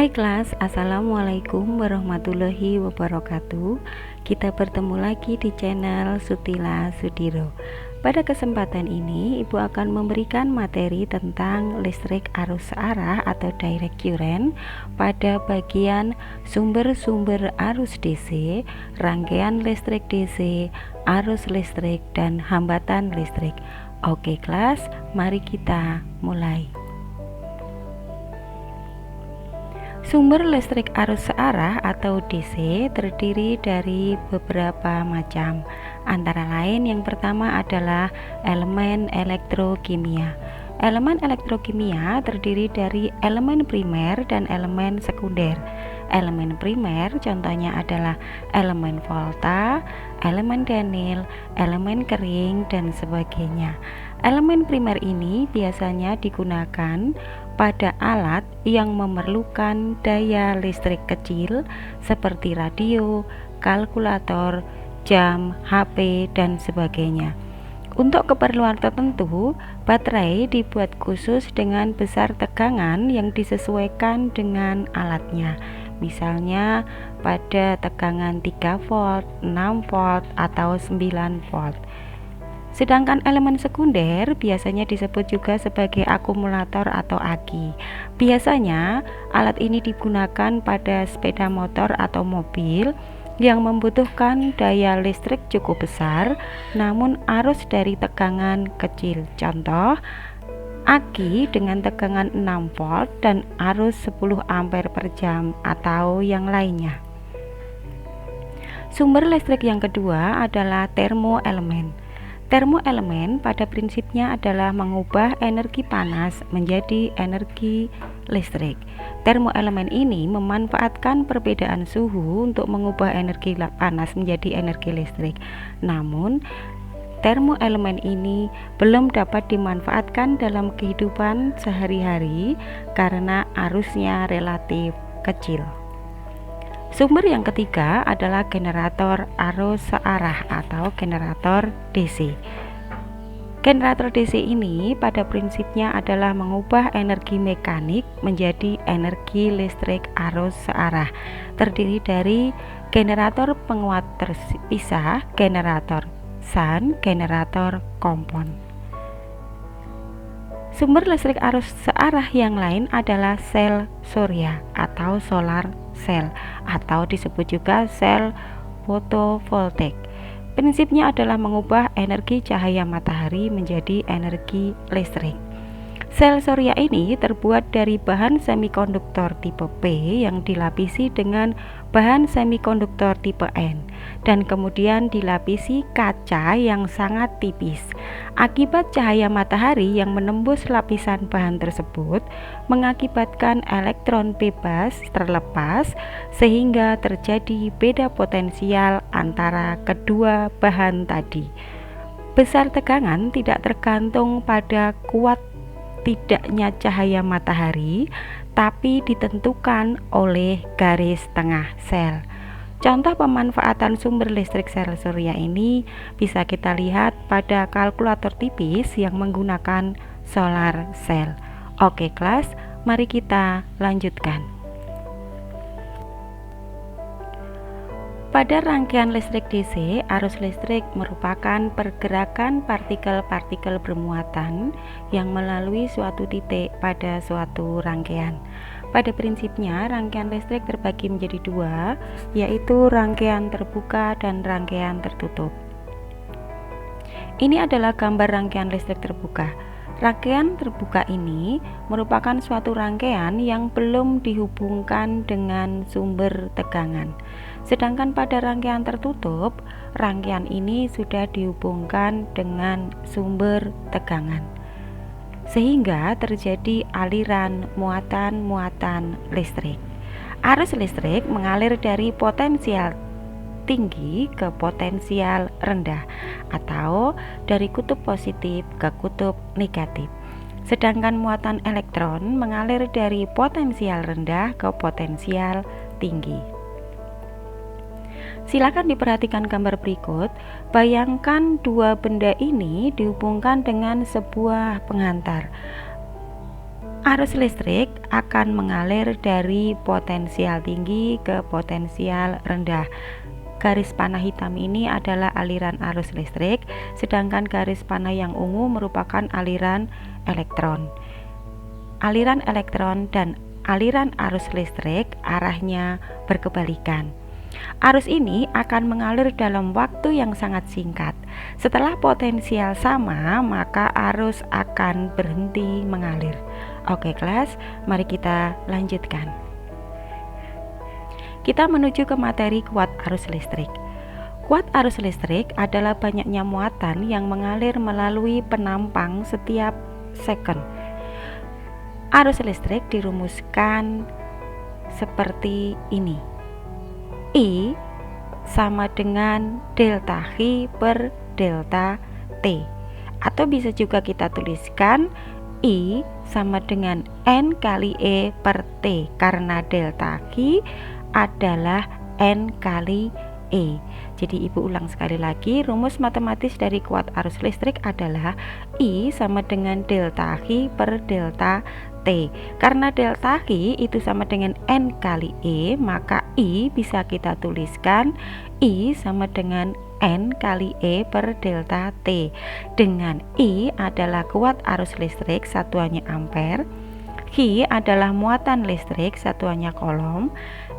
Hai kelas, Assalamualaikum warahmatullahi wabarakatuh. Kita bertemu lagi di channel Sutila Sudiro. Pada kesempatan ini, Ibu akan memberikan materi tentang listrik arus searah atau direct current pada bagian sumber-sumber arus DC, rangkaian listrik DC, arus listrik, dan hambatan listrik. Oke kelas, mari kita mulai. Sumber listrik arus searah atau DC terdiri dari beberapa macam. Antara lain yang pertama adalah elemen elektrokimia. Elemen elektrokimia terdiri dari elemen primer dan elemen sekunder. Elemen primer contohnya adalah elemen volta, elemen danil, elemen kering, dan sebagainya. Elemen primer ini biasanya digunakan pada alat yang memerlukan daya listrik kecil seperti radio, kalkulator, jam, HP, dan sebagainya. Untuk keperluan tertentu, baterai dibuat khusus dengan besar tegangan yang disesuaikan dengan alatnya. Misalnya pada tegangan 3 volt, 6 volt, atau 9 volt. Sedangkan elemen sekunder biasanya disebut juga sebagai akumulator atau aki. Biasanya alat ini digunakan pada sepeda motor atau mobil yang membutuhkan daya listrik cukup besar namun arus dari tegangan kecil. Contoh, aki dengan tegangan 6 volt dan arus 10 ampere per jam atau yang lainnya. Sumber listrik yang kedua adalah termoelemen. Termoelemen pada prinsipnya adalah mengubah energi panas menjadi energi listrik. Termoelemen ini memanfaatkan perbedaan suhu untuk mengubah energi panas menjadi energi listrik. Namun, termoelemen ini belum dapat dimanfaatkan dalam kehidupan sehari-hari karena arusnya relatif kecil. Sumber yang ketiga adalah generator arus searah atau generator DC. Generator DC ini pada prinsipnya adalah mengubah energi mekanik menjadi energi listrik arus searah. Terdiri dari generator penguat terpisah, generator shunt, generator kompon. Sumber listrik arus searah yang lain adalah sel surya atau solar cell atau disebut juga sel fotovoltaik. Prinsipnya adalah mengubah energi cahaya matahari menjadi energi listrik. Sel surya ini terbuat dari bahan semikonduktor tipe P yang dilapisi dengan bahan semikonduktor tipe N dan kemudian dilapisi kaca yang sangat tipis. Akibat cahaya matahari yang menembus lapisan bahan tersebut mengakibatkan elektron bebas terlepas sehingga terjadi beda potensial antara kedua bahan tadi. Besar tegangan tidak tergantung pada kuat tidaknya cahaya matahari, tapi ditentukan oleh garis tengah sel. Contoh pemanfaatan sumber listrik sel surya ini bisa kita lihat pada kalkulator tipis yang menggunakan solar cell. Oke kelas, mari kita lanjutkan. Pada rangkaian listrik DC, arus listrik merupakan pergerakan partikel-partikel bermuatan yang melalui suatu titik pada suatu rangkaian. Pada prinsipnya, rangkaian listrik terbagi menjadi dua, yaitu rangkaian terbuka dan rangkaian tertutup. Ini adalah gambar rangkaian listrik terbuka. Rangkaian terbuka ini merupakan suatu rangkaian yang belum dihubungkan dengan sumber tegangan. Sedangkan pada rangkaian tertutup, rangkaian ini sudah dihubungkan dengan sumber tegangan. Sehingga terjadi aliran muatan-muatan listrik. Arus listrik mengalir dari potensial tinggi ke potensial rendah atau dari kutub positif ke kutub negatif. Sedangkan muatan elektron mengalir dari potensial rendah ke potensial tinggi. Silakan diperhatikan gambar berikut. Bayangkan dua benda ini dihubungkan dengan sebuah pengantar. Arus listrik akan mengalir dari potensial tinggi ke potensial rendah. Garis panah hitam ini adalah aliran arus listrik, sedangkan garis panah yang ungu merupakan aliran elektron. Aliran elektron dan aliran arus listrik arahnya berkebalikan. Arus ini akan mengalir dalam waktu yang sangat singkat. Setelah potensial sama, maka arus akan berhenti mengalir. Oke kelas, mari kita lanjutkan. Kita menuju ke materi kuat arus listrik. Kuat arus listrik adalah banyaknya muatan yang mengalir melalui penampang setiap second. Arus listrik dirumuskan seperti ini. I sama dengan delta H per delta T, atau bisa juga kita tuliskan I sama dengan N kali E per T, karena delta H adalah N kali E. Jadi ibu ulang sekali lagi, rumus matematis dari kuat arus listrik adalah I sama dengan delta H per delta T. Karena delta H itu sama dengan N kali E, maka I bisa kita tuliskan I sama dengan N kali E per delta T. Dengan I adalah kuat arus listrik, satuannya ampere. H adalah muatan listrik, satuannya coulomb.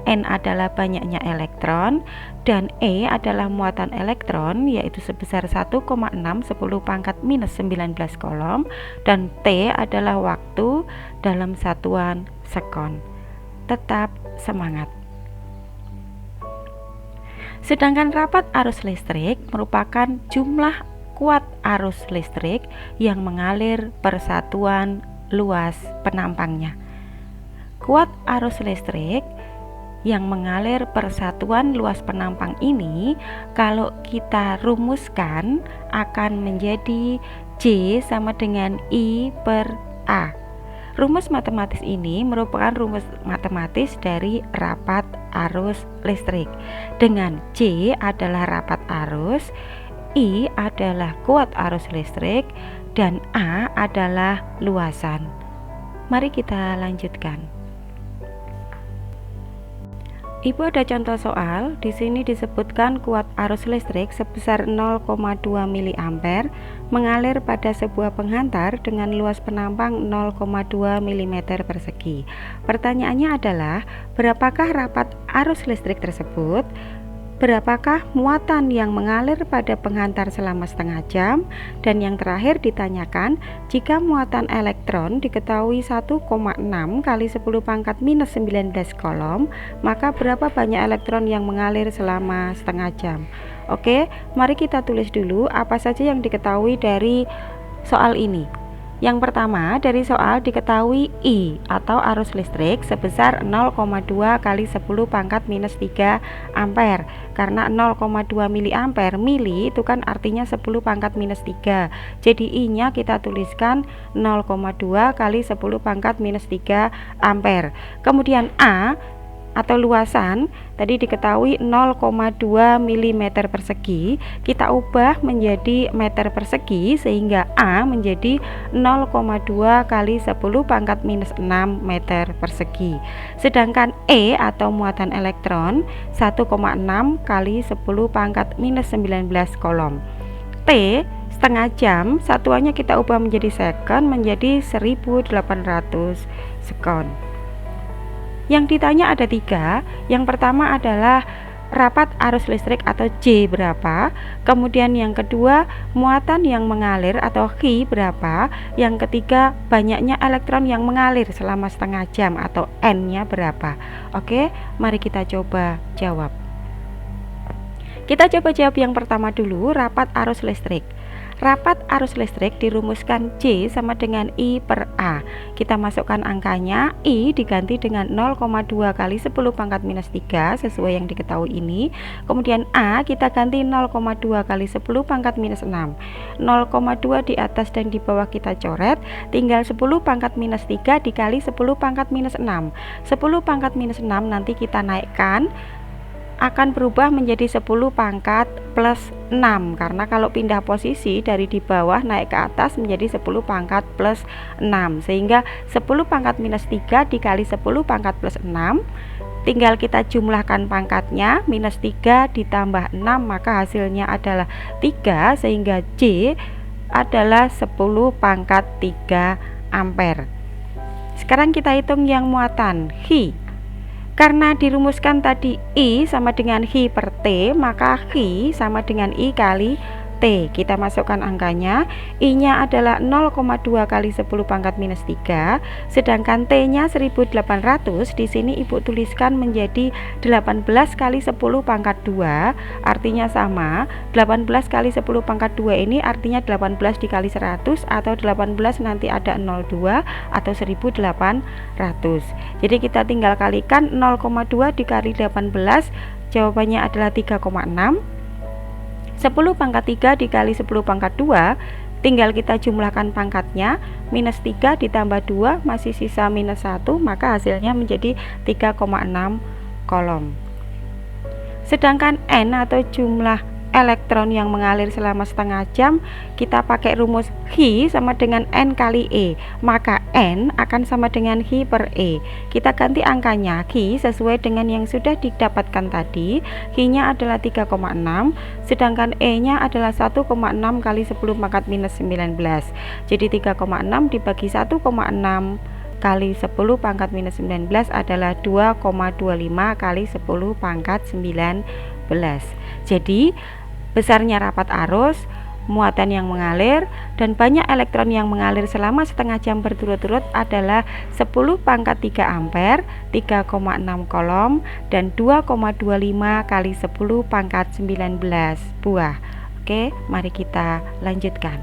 N adalah banyaknya elektron, dan E adalah muatan elektron, yaitu sebesar 1,6 10 pangkat minus 19 coulomb, dan T adalah waktu dalam satuan sekon. Tetap semangat. Sedangkan rapat arus listrik merupakan jumlah kuat arus listrik yang mengalir per satuan luas penampangnya. Kuat arus listrik yang mengalir per satuan luas penampang ini, kalau kita rumuskan akan menjadi J sama dengan I per A. Rumus matematis ini merupakan rumus matematis dari rapat arus listrik, dengan J adalah rapat arus, I adalah kuat arus listrik, dan A adalah luasan. Mari kita lanjutkan. Ibu ada contoh soal. Di sini disebutkan kuat arus listrik sebesar 0,2 mA mengalir pada sebuah penghantar dengan luas penampang 0,2 mm persegi. Pertanyaannya adalah, berapakah rapat arus listrik tersebut? Berapakah muatan yang mengalir pada penghantar selama setengah jam? Dan yang terakhir ditanyakan, jika muatan elektron diketahui 1,6 kali 10 pangkat minus 19 coulomb, maka berapa banyak elektron yang mengalir selama setengah jam? Oke, mari kita tulis dulu apa saja yang diketahui dari soal ini. Yang pertama, dari soal diketahui I atau arus listrik sebesar 0,2 kali 10 pangkat minus 3 ampere. Karena 0,2 miliampere, mili itu kan artinya 10 pangkat minus 3. Jadi I-nya kita tuliskan 0,2 kali 10 pangkat minus 3 ampere. Kemudian A atau luasan tadi diketahui 0,2 mm persegi, kita ubah menjadi meter persegi sehingga A menjadi 0,2 kali 10 pangkat minus 6 meter persegi. Sedangkan E atau muatan elektron 1,6 kali 10 pangkat minus 19 coulomb. T setengah jam, satuannya kita ubah menjadi second, menjadi 1800 sekon. Yang ditanya ada 3. Yang pertama adalah rapat arus listrik atau J berapa. Kemudian yang kedua, muatan yang mengalir atau Q berapa. Yang ketiga, banyaknya elektron yang mengalir selama setengah jam atau N-nya berapa. Oke, mari kita coba jawab. Kita coba jawab yang pertama dulu, rapat arus listrik. Rapat arus listrik dirumuskan J sama dengan I per A. Kita masukkan angkanya, I diganti dengan 0,2 kali 10 pangkat minus 3 sesuai yang diketahui ini. Kemudian A kita ganti 0,2 kali 10 pangkat minus 6. 0,2 di atas dan di bawah kita coret, tinggal 10 pangkat minus 3 dikali 10 pangkat minus 6. 10 pangkat minus 6 nanti kita naikkan akan berubah menjadi 10 pangkat plus 6, karena kalau pindah posisi dari di bawah naik ke atas menjadi 10 pangkat plus 6, sehingga 10 pangkat minus 3 dikali 10 pangkat plus 6, tinggal kita jumlahkan pangkatnya, minus 3 ditambah 6, maka hasilnya adalah 3, sehingga J adalah 10 pangkat 3 ampere. Sekarang kita hitung yang muatan Hi. Karena dirumuskan tadi I sama dengan Hi per T, maka Hi sama dengan I kali T. Kita masukkan angkanya. I-nya adalah 0,2 kali 10 pangkat minus 3, sedangkan T-nya 1800. Di sini Ibu tuliskan menjadi 18 kali 10 pangkat 2, artinya sama. 18 kali 10 pangkat 2 ini artinya 18 dikali 100, atau 18 nanti ada 02 atau 1800. Jadi kita tinggal kalikan 0,2 dikali 18, jawabannya adalah 3,6. 10 pangkat 3 dikali 10 pangkat 2, tinggal kita jumlahkan pangkatnya, minus 3 ditambah 2 masih sisa minus 1, maka hasilnya menjadi 3,6 kolom. Sedangkan N atau jumlah elektron yang mengalir selama setengah jam, kita pakai rumus Hi sama dengan N kali E, maka N akan sama dengan Hi per E. Kita ganti angkanya, Hi sesuai dengan yang sudah didapatkan tadi. Hi nya adalah 3,6, sedangkan E nya adalah 1,6 kali 10 pangkat minus 19. Jadi 3,6 dibagi 1,6 kali 10 pangkat minus 19 adalah 2,25 kali 10 pangkat 19. Jadi besarnya rapat arus, muatan yang mengalir, dan banyak elektron yang mengalir selama setengah jam berturut-turut adalah 10 pangkat 3 ampere, 3,6 kolom, dan 2,25 kali 10 pangkat 19 buah. Oke, mari kita lanjutkan.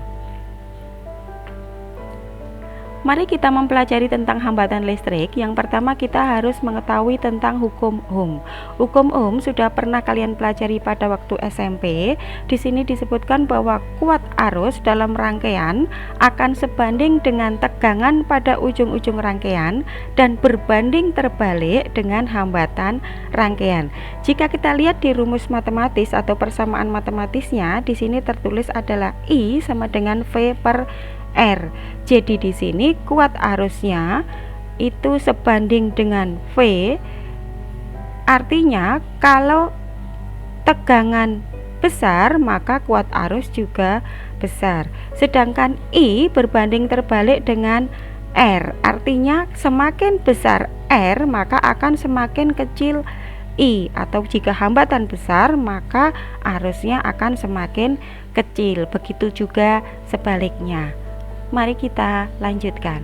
Mari kita mempelajari tentang hambatan listrik. Yang pertama kita harus mengetahui tentang hukum Ohm. Hukum Ohm sudah pernah kalian pelajari pada waktu SMP. Di sini disebutkan bahwa kuat arus dalam rangkaian akan sebanding dengan tegangan pada ujung-ujung rangkaian dan berbanding terbalik dengan hambatan rangkaian. Jika kita lihat di rumus matematis atau persamaan matematisnya, di sini tertulis adalah I sama dengan V per R. Jadi di sini kuat arusnya itu sebanding dengan V. Artinya kalau tegangan besar maka kuat arus juga besar. Sedangkan I berbanding terbalik dengan R. Artinya semakin besar R maka akan semakin kecil I, atau jika hambatan besar maka arusnya akan semakin kecil. Begitu juga sebaliknya. Mari kita lanjutkan.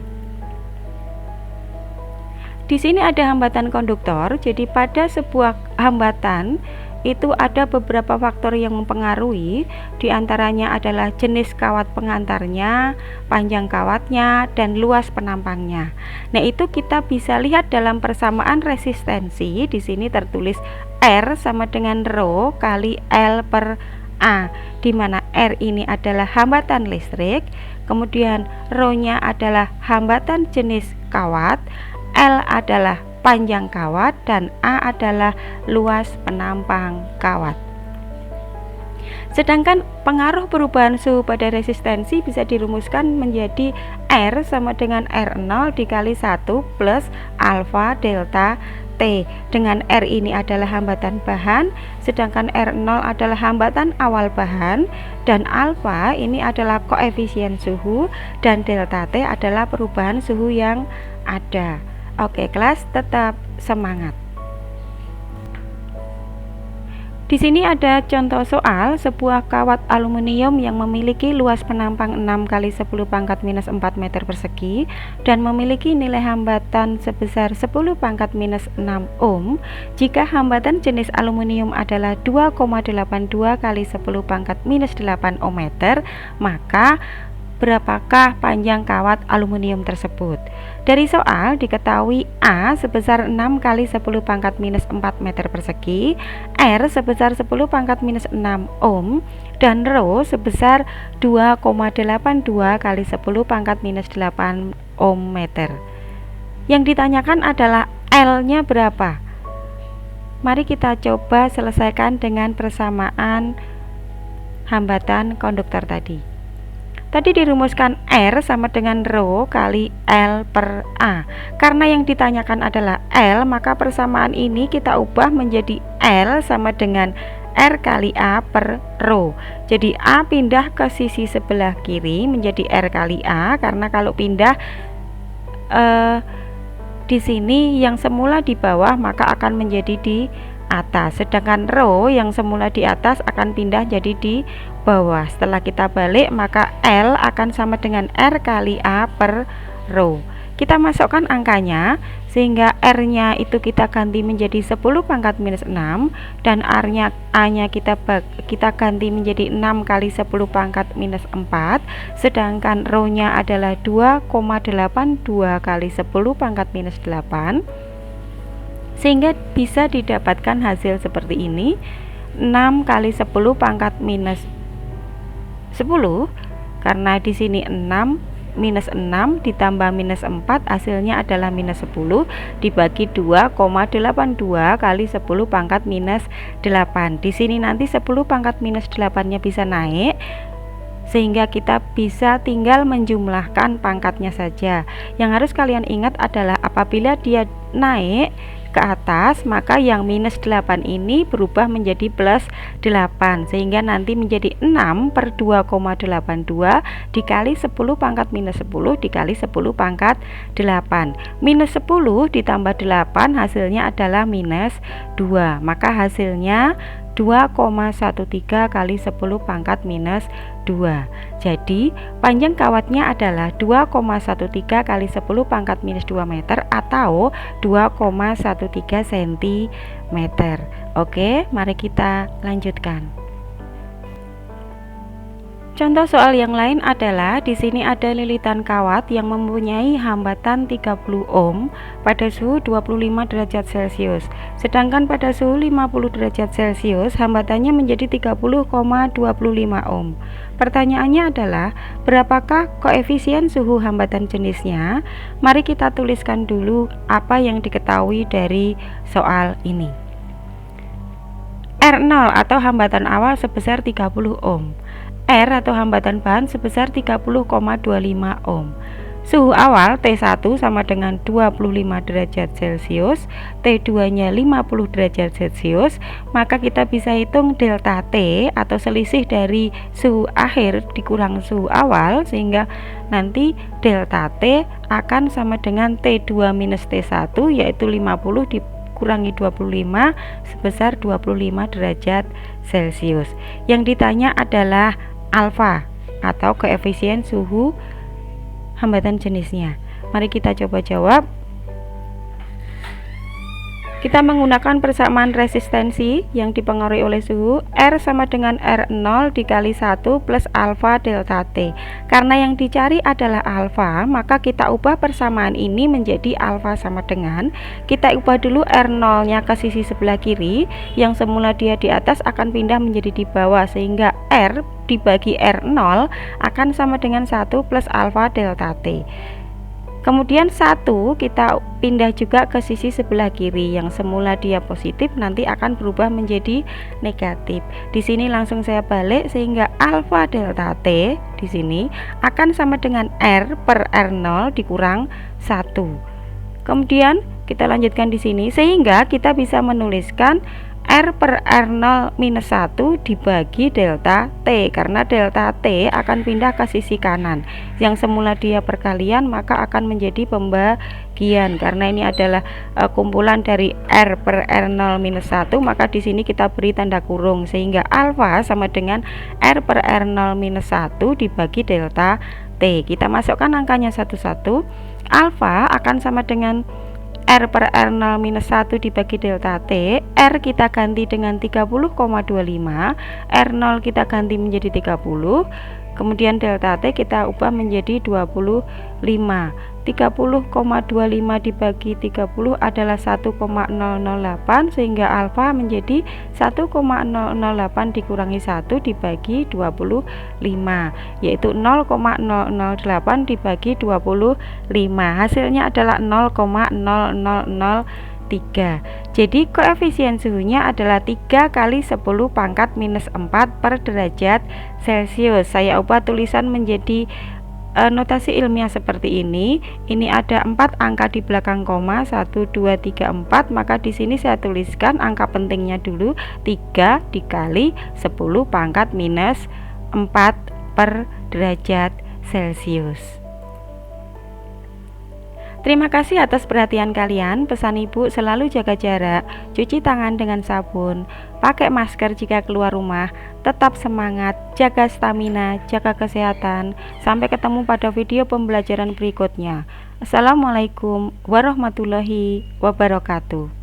Di sini ada hambatan konduktor. Jadi pada sebuah hambatan itu ada beberapa faktor yang mempengaruhi. Di antaranya adalah jenis kawat pengantarnya, panjang kawatnya, dan luas penampangnya. Nah, itu kita bisa lihat dalam persamaan resistensi. Di sini tertulis R sama dengan Rho kali L per A, di mana R ini adalah hambatan listrik, kemudian Rho-nya adalah hambatan jenis kawat, L adalah panjang kawat, dan A adalah luas penampang kawat. Sedangkan pengaruh perubahan suhu pada resistensi bisa dirumuskan menjadi R sama dengan R0 dikali 1 plus alfa delta T, dengan R ini adalah hambatan bahan, sedangkan R0 adalah hambatan awal bahan, dan alfa ini adalah koefisien suhu, dan delta T adalah perubahan suhu yang ada. Oke kelas, tetap semangat. Di sini ada contoh soal sebuah kawat aluminium yang memiliki luas penampang 6 kali 10 pangkat minus 4 meter persegi dan memiliki nilai hambatan sebesar 10 pangkat minus 6 ohm. Jika hambatan jenis aluminium adalah 2,82 kali 10 pangkat minus 8 ohm meter, maka berapakah panjang kawat aluminium tersebut? Dari soal diketahui A sebesar 6 kali 10 pangkat minus 4 meter persegi, R sebesar 10 pangkat minus 6 ohm, dan Rho sebesar 2,82 kali 10 pangkat minus 8 ohm meter. Yang ditanyakan adalah L nya berapa? Mari kita coba selesaikan dengan persamaan hambatan konduktor tadi. Tadi dirumuskan R sama dengan rho kali L per A. Karena yang ditanyakan adalah L, maka persamaan ini kita ubah menjadi L sama dengan R kali A per rho. Jadi A pindah ke sisi sebelah kiri menjadi R kali A, karena kalau pindah di sini yang semula di bawah maka akan menjadi di atas, sedangkan rho yang semula di atas akan pindah jadi di bawah. Setelah kita balik maka L akan sama dengan R kali A per rho. Kita masukkan angkanya sehingga R nya itu kita ganti menjadi 10 pangkat minus 6 dan A nya kita ganti menjadi 6 kali 10 pangkat minus 4, sedangkan rho nya adalah 2,82 kali 10 pangkat minus 8, sehingga bisa didapatkan hasil seperti ini, 6 kali 10 pangkat minus 10, karena di sini 6 minus 6 ditambah minus 4 hasilnya adalah minus 10 dibagi 2,82 kali 10 pangkat minus 8. Di sini nanti 10 pangkat minus 8 nya bisa naik, sehingga kita bisa tinggal menjumlahkan pangkatnya saja. Yang harus kalian ingat adalah apabila dia naik ke atas maka yang minus 8 ini berubah menjadi plus 8, sehingga nanti menjadi 6 per 2,82 dikali 10 pangkat minus 10 dikali 10 pangkat 8. Minus 10 ditambah 8 hasilnya adalah minus 2, maka hasilnya 2,13 kali 10 pangkat minus 2. Jadi panjang kawatnya adalah 2,13 kali 10 pangkat minus 2 meter atau 2,13 cm. Oke, mari kita lanjutkan. Contoh soal yang lain adalah di sini ada lilitan kawat yang mempunyai hambatan 30 ohm pada suhu 25 derajat Celcius. Sedangkan pada suhu 50 derajat Celcius hambatannya menjadi 30,25 ohm. Pertanyaannya adalah berapakah koefisien suhu hambatan jenisnya? Mari kita tuliskan dulu apa yang diketahui dari soal ini. R0 atau hambatan awal sebesar 30 ohm. R atau hambatan bahan sebesar 30,25 ohm. Suhu awal T1 sama dengan 25 derajat Celcius, T2 nya 50 derajat Celcius, maka kita bisa hitung delta T atau selisih dari suhu akhir dikurang suhu awal, sehingga nanti delta T akan sama dengan T2 minus T1, yaitu 50 dikurangi 25 sebesar 25 derajat Celcius. Yang ditanya adalah alfa atau koefisien suhu hambatan jenisnya. Mari kita coba jawab. Kita menggunakan persamaan resistensi yang dipengaruhi oleh suhu. R sama dengan R0 dikali 1 plus alfa delta T. Karena yang dicari adalah alfa, maka kita ubah persamaan ini menjadi alfa sama dengan, kita ubah dulu R0 nya ke sisi sebelah kiri, yang semula dia di atas akan pindah menjadi di bawah, sehingga R dibagi R0 akan sama dengan 1 plus alfa delta T. Kemudian 1 kita pindah juga ke sisi sebelah kiri, yang semula dia positif nanti akan berubah menjadi negatif. Di sini langsung saya balik, sehingga alfa delta T di sini akan sama dengan R per R0 dikurang 1. Kemudian kita lanjutkan di sini, sehingga kita bisa menuliskan R per R0 minus 1 dibagi delta T, karena delta T akan pindah ke sisi kanan, yang semula dia perkalian maka akan menjadi pembagian. Karena ini adalah kumpulan dari R per R0 minus 1, maka di sini kita beri tanda kurung, sehingga alfa sama dengan R per R0 minus 1 dibagi delta T. Kita masukkan angkanya satu-satu. Alfa akan sama dengan R per R0 minus 1 dibagi delta T. R kita ganti dengan 30,25, R0 kita ganti menjadi 30, kemudian delta T kita ubah menjadi 25. 30,25 dibagi 30 adalah 1,008, sehingga alfa menjadi 1,008 dikurangi 1 dibagi 25, yaitu 0,008 dibagi 25. Hasilnya adalah 0,000 3. Jadi koefisien suhunya adalah 3 kali 10 pangkat minus 4 per derajat Celcius. Saya ubah tulisan menjadi notasi ilmiah seperti ini. Ini ada 4 angka di belakang koma, 1, 2, 3, 4. Maka di sini saya tuliskan angka pentingnya dulu, 3 dikali 10 pangkat minus 4 per derajat Celcius. Terima kasih atas perhatian kalian. Pesan ibu selalu jaga jarak, cuci tangan dengan sabun, pakai masker jika keluar rumah, tetap semangat, jaga stamina, jaga kesehatan. Sampai ketemu pada video pembelajaran berikutnya. Assalamualaikum warahmatullahi wabarakatuh.